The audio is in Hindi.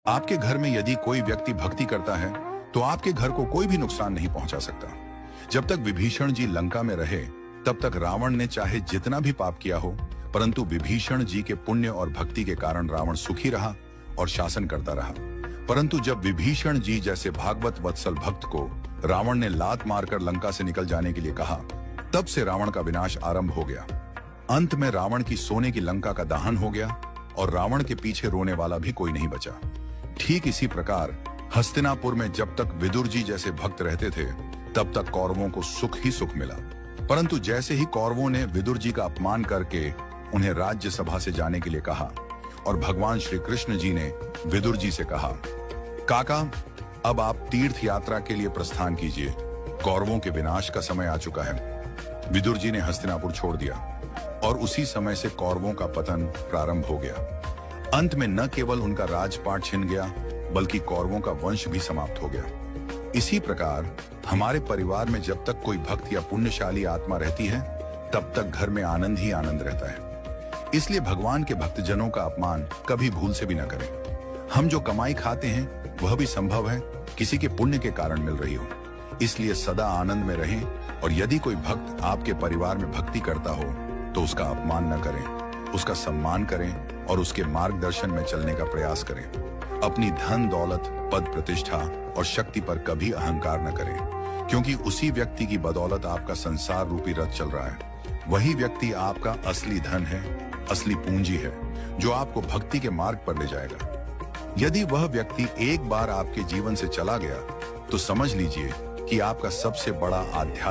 आपके घर में यदि कोई व्यक्ति भक्ति करता है तो आपके घर को कोई भी नुकसान नहीं पहुंचा सकता। जब तक विभीषण जी लंका में रहे तब तक रावण ने चाहे जितना भी पाप किया हो, परंतु विभीषण जी के पुण्य और भक्ति के कारण रावण सुखी रहा और शासन करता रहा। परंतु जब विभीषण जी जैसे भागवत वत्सल भक्त को रावण ने लात मारकर लंका से निकल जाने के लिए कहा, तब से रावण का विनाश आरंभ हो गया। अंत में रावण की सोने की लंका का दहन हो गया और रावण के पीछे रोने वाला भी कोई नहीं बचा। ठीक इसी प्रकार हस्तिनापुर में जब तक विदुर जी जैसे भक्त रहते थे तब तक कौरवों को सुख ही सुख मिला। परंतु जैसे ही कौरवों ने विदुर जी का अपमान करके उन्हें राज्यसभा से जाने के लिए कहा और भगवान श्री कृष्ण जी ने विदुर जी से कहा, काका अब आप तीर्थ यात्रा के लिए प्रस्थान कीजिए, कौरवों के विनाश का समय आ चुका है। विदुर जी ने हस्तिनापुर छोड़ दिया और उसी समय से कौरवों का पतन प्रारंभ हो गया। अंत में न केवल उनका राजपाट छिन गया बल्कि कौरवों का वंश भी समाप्त हो गया। इसी प्रकार हमारे परिवार में जब तक कोई भक्त या पुण्यशाली आत्मा रहती है तब तक घर में आनंद ही आनंद रहता है। इसलिए भगवान के भक्तजनों का अपमान कभी भूल से भी न करें। हम जो कमाई खाते हैं वह भी संभव है किसी के पुण्य के कारण मिल रही हो। इसलिए सदा आनंद में रहें और यदि कोई भक्त आपके परिवार में भक्ति करता हो तो उसका अपमान न करें, उसका सम्मान करें और उसके मार्गदर्शन में चलने का प्रयास करें। अपनी धन दौलत, पद प्रतिष्ठा और शक्ति पर कभी अहंकार न करें, क्योंकि उसी व्यक्ति की बदौलत आपका संसार रूपी रथ चल रहा है। वही व्यक्ति आपका असली धन है, असली पूंजी है, जो आपको भक्ति के मार्ग पर ले जाएगा। यदि वह व्यक्ति एक बार आपके जीवन से चला गया तो समझ लीजिए कि आपका सबसे बड़ा आध्यात्मिक